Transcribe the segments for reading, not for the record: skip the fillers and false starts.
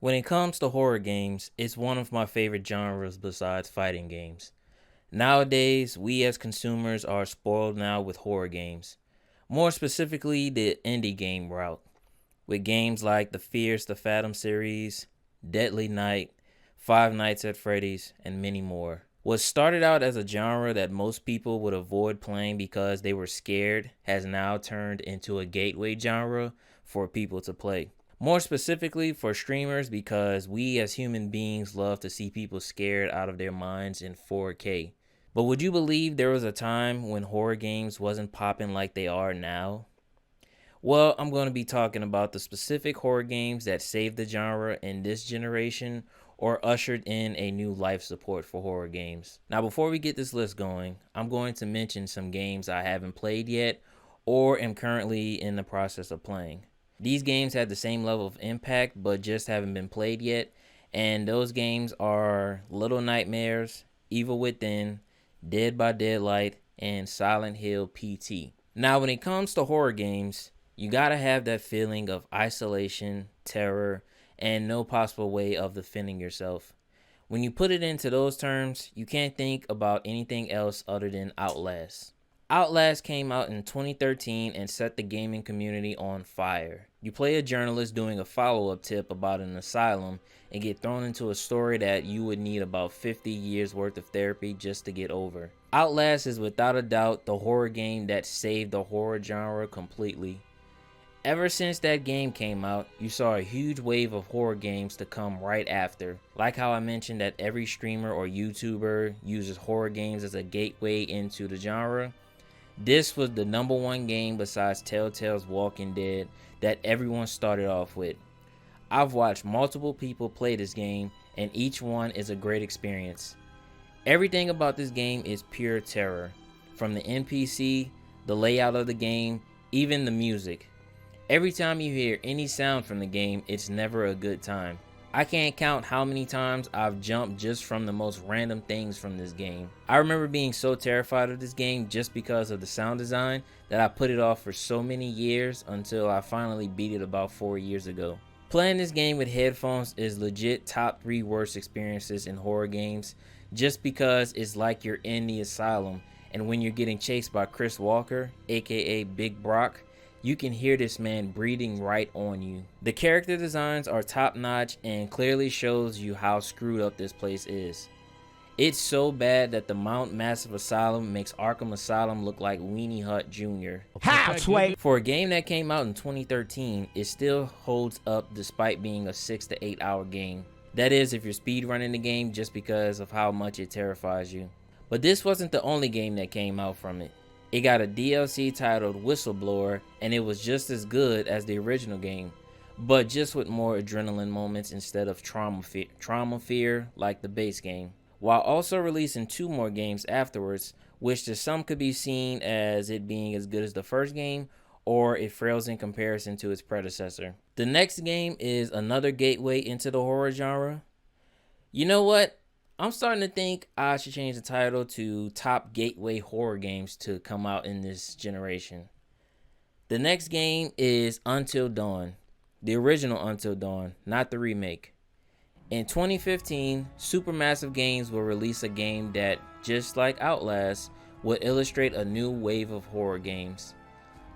When it comes to horror games, it's one of my favorite genres besides fighting games. Nowadays, we as consumers are spoiled now with horror games. More specifically, the indie game route, with games like the Fears the Phantom series, Deadly Night, Five Nights at Freddy's, and many more. What started out as a genre that most people would avoid playing because they were scared has now turned into a gateway genre for people to play. More specifically for streamers because we as human beings love to see people scared out of their minds in 4K. But would you believe there was a time when horror games wasn't popping like they are now? Well, I'm going to be talking about the specific horror games that saved the genre in this generation or ushered in a new life support for horror games. Now, before we get this list going, I'm going to mention some games I haven't played yet or am currently in the process of playing. These games have the same level of impact but just haven't been played yet, and those games are Little Nightmares, Evil Within, Dead by Daylight, and Silent Hill PT. Now, when it comes to horror games, you gotta have that feeling of isolation, terror, and no possible way of defending yourself. When you put it into those terms, you can't think about anything else other than Outlast. Outlast came out in 2013 and set the gaming community on fire. You play a journalist doing a follow-up tip about an asylum and get thrown into a story that you would need about 50 years worth of therapy just to get over. Outlast is without a doubt the horror game that saved the horror genre completely. Ever since that game came out, you saw a huge wave of horror games to come right after. Like how I mentioned that every streamer or YouTuber uses horror games as a gateway into the genre. This was the number one game besides Telltale's Walking Dead that everyone started off with. I've watched multiple people play this game and each one is a great experience. Everything about this game is pure terror. From the NPC, the layout of the game, even the music. Every time you hear any sound from the game, it's never a good time. I can't count how many times I've jumped just from the most random things from this game. I remember being so terrified of this game just because of the sound design that I put it off for so many years until I finally beat it about 4 years ago. Playing this game with headphones is legit top 3 worst experiences in horror games just because it's like you're in the asylum, and when you're getting chased by Chris Walker, aka Big Brock, you can hear this man breathing right on you. The character designs are top notch and clearly shows you how screwed up this place is. It's so bad that the Mount Massive Asylum makes Arkham Asylum look like Weenie Hut Jr. How, Sway? For a game that came out in 2013, it still holds up despite being a 6 to 8 hour game. That is if you're speedrunning the game just because of how much it terrifies you. But this wasn't the only game that came out from it. It got a DLC titled Whistleblower, and it was just as good as the original game, but just with more adrenaline moments instead of trauma fear like the base game, while also releasing 2 more games afterwards, which to some could be seen as it being as good as the first game, or it fails in comparison to its predecessor. The next game is another gateway into the horror genre. You know what? I'm starting to think I should change the title to Top Gateway Horror Games to come out in this generation. The next game is Until Dawn, the original Until Dawn, not the remake. In 2015, Supermassive Games will release a game that, just like Outlast, will illustrate a new wave of horror games.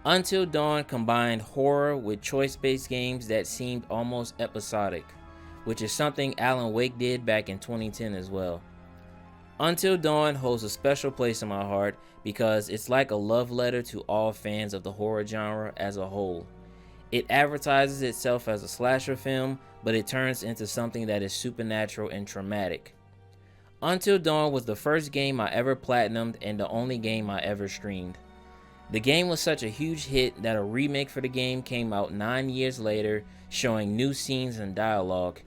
Until Dawn combined horror with choice-based games that seemed almost episodic, which is something Alan Wake did back in 2010 as well. Until Dawn holds a special place in my heart because it's like a love letter to all fans of the horror genre as a whole. It advertises itself as a slasher film, but it turns into something that is supernatural and traumatic. Until Dawn was the first game I ever platinumed and the only game I ever streamed. The game was such a huge hit that a remake for the game came out 9 years later, showing new scenes and dialogue,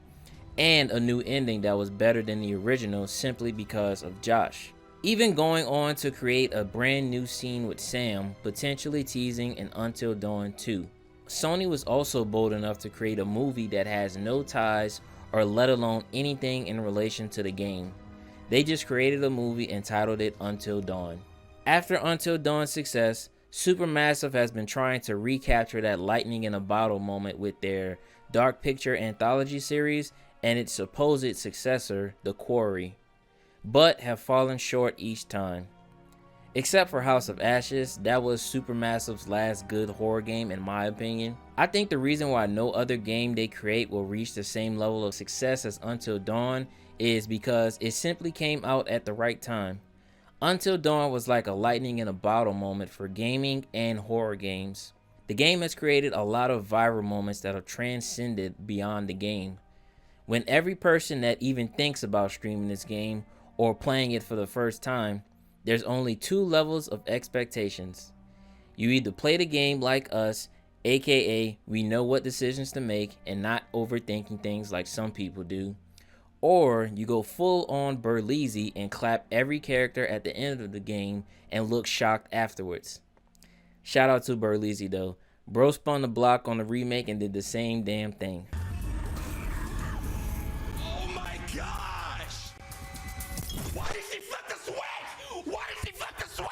and a new ending that was better than the original simply because of Josh. Even going on to create a brand new scene with Sam, potentially teasing an Until Dawn 2. Sony was also bold enough to create a movie that has no ties or let alone anything in relation to the game. They just created a movie and titled it Until Dawn. After Until Dawn's success, Supermassive has been trying to recapture that lightning in a bottle moment with their Dark Picture anthology series, and its supposed successor, The Quarry, but have fallen short each time. Except for House of Ashes, that was Supermassive's last good horror game in my opinion. I think the reason why no other game they create will reach the same level of success as Until Dawn is because it simply came out at the right time. Until Dawn was like a lightning in a bottle moment for gaming and horror games. The game has created a lot of viral moments that have transcended beyond the game. When every person that even thinks about streaming this game or playing it for the first time, there's only two levels of expectations. You either play the game like us, aka we know what decisions to make and not overthinking things like some people do, or you go full on Berleezy and clap every character at the end of the game and look shocked afterwards. Shout out to Berleezy though. Bro spun the block on the remake and did the same damn thing. Oh my gosh! Why did she flip the switch? Why did she flip the switch?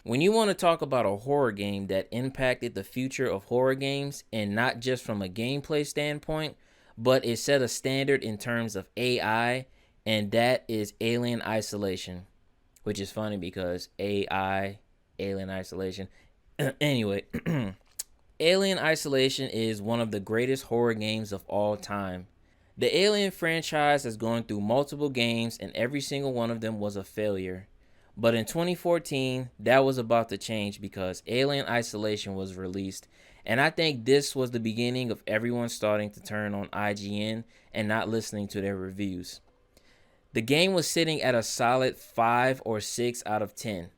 When you want to talk about a horror game that impacted the future of horror games, and not just from a gameplay standpoint, but it set a standard in terms of AI, and that is Alien Isolation. Which is funny because AI, Alien Isolation. Anyway, Alien Isolation is one of the greatest horror games of all time. The Alien franchise has gone through multiple games and every single one of them was a failure. But in 2014, that was about to change because Alien Isolation was released, and I think this was the beginning of everyone starting to turn on IGN and not listening to their reviews. The game was sitting at a solid 5 or 6 out of 10,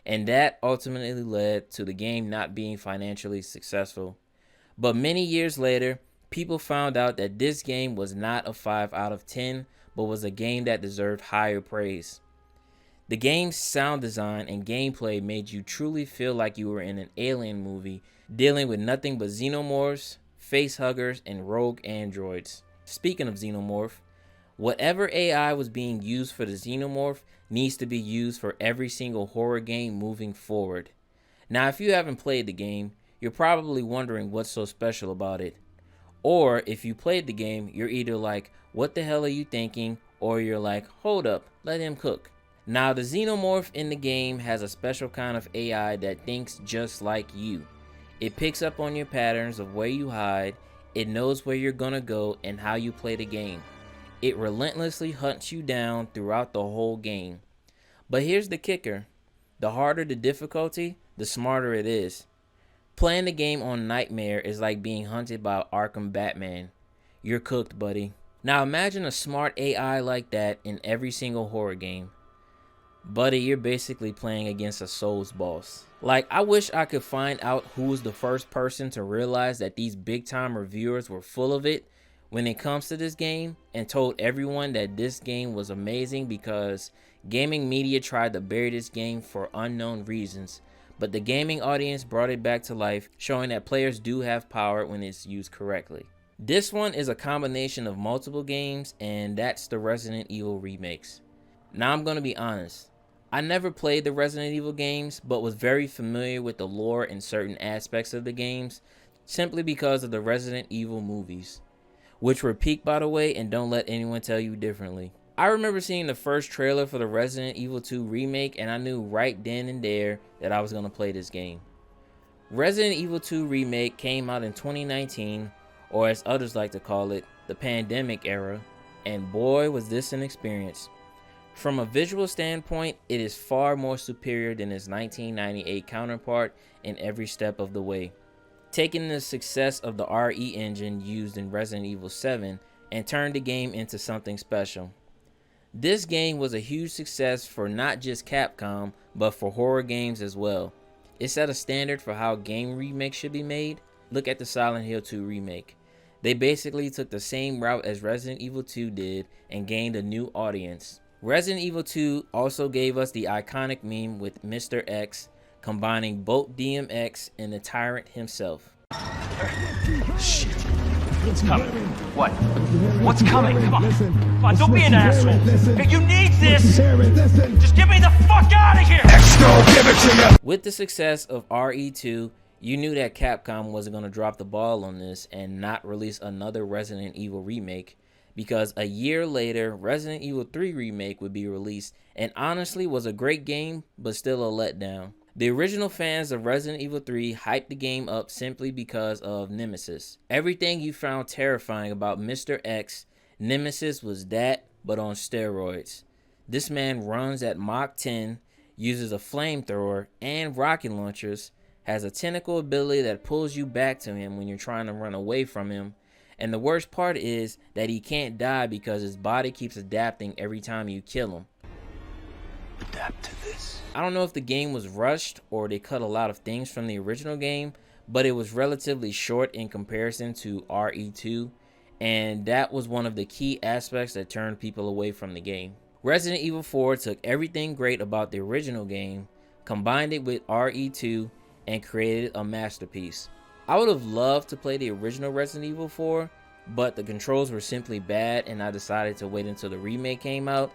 and that ultimately led to the game not being financially successful. But many years later, people found out that this game was not a 5 out of 10, but was a game that deserved higher praise. The game's sound design and gameplay made you truly feel like you were in an alien movie, dealing with nothing but xenomorphs, facehuggers, and rogue androids. Speaking of xenomorph, whatever AI was being used for the xenomorph needs to be used for every single horror game moving forward. Now, if you haven't played the game, you're probably wondering what's so special about it. Or if you played the game, you're either like, what the hell are you thinking? Or you're like, hold up, let him cook. Now, the xenomorph in the game has a special kind of AI that thinks just like you. It picks up on your patterns of where you hide, it knows where you're gonna go and how you play the game. It relentlessly hunts you down throughout the whole game. But here's the kicker. The harder the difficulty, the smarter it is. Playing the game on Nightmare is like being hunted by Arkham Batman. You're cooked, buddy. Now imagine a smart AI like that in every single horror game. Buddy, you're basically playing against a Souls boss. Like, I wish I could find out who was the first person to realize that these big time reviewers were full of it when it comes to this game and told everyone that this game was amazing because gaming media tried to bury this game for unknown reasons. But the gaming audience brought it back to life, showing that players do have power when it's used correctly. This one is a combination of multiple games, and that's the Resident Evil remakes. Now I'm going to be honest. I never played the Resident Evil games, but was very familiar with the lore and certain aspects of the games, simply because of the Resident Evil movies, which were peak, by the way, and don't let anyone tell you differently. I remember seeing the first trailer for the Resident Evil 2 remake, and I knew right then and there that I was going to play this game. Resident Evil 2 remake came out in 2019, or as others like to call it, the pandemic era, and boy was this an experience. From a visual standpoint, it is far more superior than its 1998 counterpart in every step of the way, taking the success of the RE engine used in Resident Evil 7 and turned the game into something special. This game was a huge success for not just Capcom, but for horror games as well. It set a standard for how game remakes should be made. Look at the Silent Hill 2 remake. They basically took the same route as Resident Evil 2 did and gained a new audience. Resident Evil 2 also gave us the iconic meme with Mr. X, combining both DMX and the Tyrant himself. Shit. It's coming. What? What's coming? Come on. Come on, don't be an asshole. Hey, you need this. Just get me the fuck out of here. With the success of RE2, You knew that Capcom wasn't going to drop the ball on this and not release another Resident Evil remake, because a year later, Resident Evil 3 Remake would be released and honestly was a great game, but still a letdown. The original fans of Resident Evil 3 hyped the game up simply because of Nemesis. Everything you found terrifying about Mr. X, Nemesis was that, but on steroids. This man runs at Mach 10, uses a flamethrower and rocket launchers, has a tentacle ability that pulls you back to him when you're trying to run away from him, and the worst part is that he can't die because his body keeps adapting every time you kill him. Adapt to this. I don't know if the game was rushed or they cut a lot of things from the original game, but it was relatively short in comparison to RE2, and that was one of the key aspects that turned people away from the game. Resident Evil 4 took everything great about the original game, combined it with RE2, and created a masterpiece. I would have loved to play the original Resident Evil 4, but the controls were simply bad and I decided to wait until the remake came out,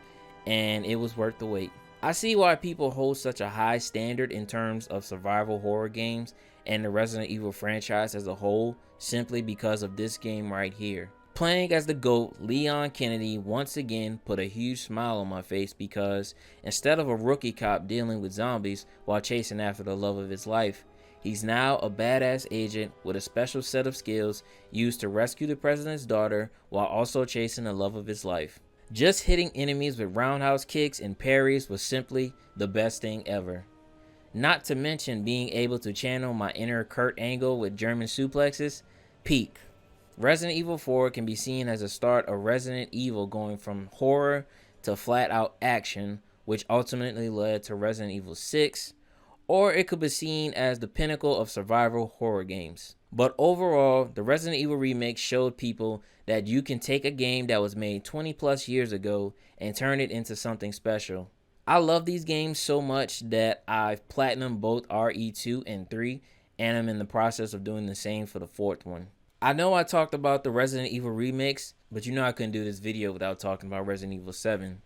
and it was worth the wait. I see why people hold such a high standard in terms of survival horror games and the Resident Evil franchise as a whole, simply because of this game right here. Playing as the GOAT, Leon Kennedy once again put a huge smile on my face, because instead of a rookie cop dealing with zombies while chasing after the love of his life, he's now a badass agent with a special set of skills used to rescue the president's daughter while also chasing the love of his life. Just hitting enemies with roundhouse kicks and parries was simply the best thing ever. Not to mention being able to channel my inner Kurt Angle with German suplexes, peak. Resident Evil 4 can be seen as a start of Resident Evil going from horror to flat out action, which ultimately led to Resident Evil 6, or it could be seen as the pinnacle of survival horror games. But overall, the Resident Evil remake showed people that you can take a game that was made 20 plus years ago and turn it into something special. I love these games so much that I've platinumed both RE2 and 3, and I'm in the process of doing the same for the 4th one. I know I talked about the Resident Evil remakes, but you know I couldn't do this video without talking about Resident Evil 7.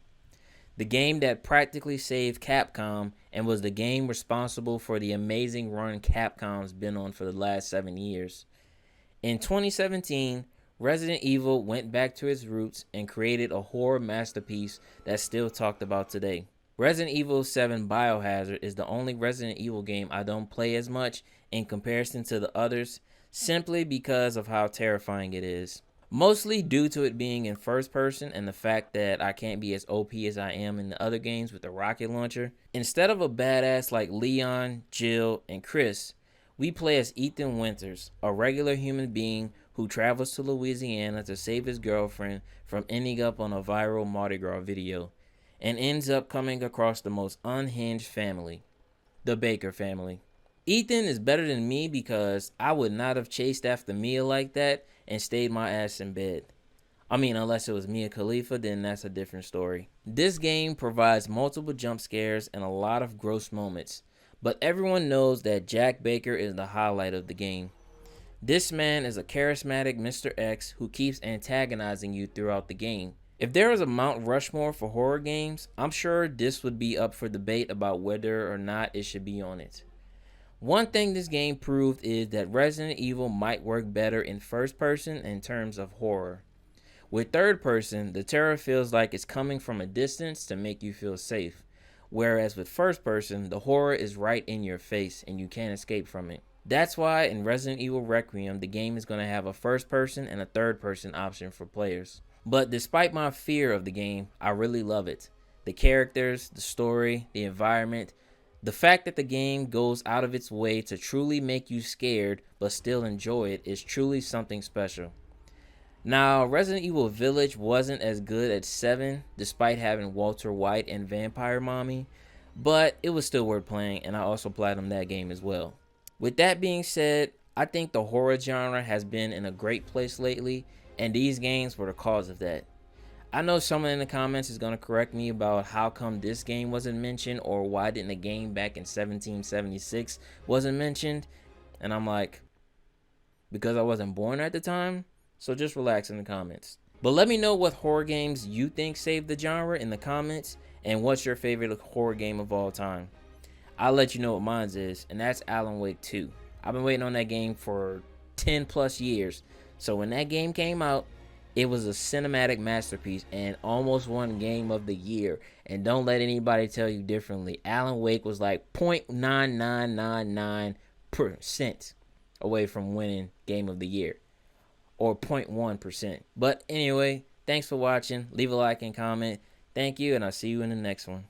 The game that practically saved Capcom and was the game responsible for the amazing run Capcom's been on for the last 7 years. In 2017, Resident Evil went back to its roots and created a horror masterpiece that's still talked about today. Resident Evil 7 Biohazard is the only Resident Evil game I don't play as much in comparison to the others, simply because of how terrifying it is. Mostly due to it being in first person and the fact that I can't be as OP as I am in the other games with the rocket launcher. Instead of a badass like Leon, Jill, and Chris, we play as Ethan Winters, a regular human being who travels to Louisiana to save his girlfriend from ending up on a viral Mardi Gras video, and ends up coming across the most unhinged family, the Baker family. Ethan is better than me because I would not have chased after Mia like that and stayed my ass in bed. I mean, unless it was Mia Khalifa, then that's a different story. This game provides multiple jump scares and a lot of gross moments, but everyone knows that Jack Baker is the highlight of the game. This man is a charismatic Mr. X who keeps antagonizing you throughout the game. If there was a Mount Rushmore for horror games, I'm sure this would be up for debate about whether or not it should be on it. One thing this game proved is that Resident Evil might work better in first person in terms of horror. With third person, the terror feels like it's coming from a distance to make you feel safe, whereas with first person, the horror is right in your face and you can't escape from it. That's why in Resident Evil Requiem, the game is going to have a first person and a third person option for players. But despite my fear of the game, I really love it. The characters, the story, the environment, the fact that the game goes out of its way to truly make you scared but still enjoy it is truly something special. Now, Resident Evil Village wasn't as good as 7 despite having Walter White and Vampire Mommy, but it was still worth playing, and I also platinumed that game as well. With that being said, I think the horror genre has been in a great place lately, and these games were the cause of that. I know someone in the comments is going to correct me about how come this game wasn't mentioned, or why didn't a game back in 1776 wasn't mentioned, and I'm like, because I wasn't born at the time? So just relax in the comments. But let me know what horror games you think saved the genre in the comments, and what's your favorite horror game of all time. I'll let you know what mine is, and that's Alan Wake 2. I've been waiting on that game for 10 plus years. So when that game came out, it was a cinematic masterpiece and almost won Game of the Year. And don't let anybody tell you differently. Alan Wake was like 0.9999% away from winning Game of the Year, or 0.1%. But anyway, thanks for watching. Leave a like and comment. Thank you, and I'll see you in the next one.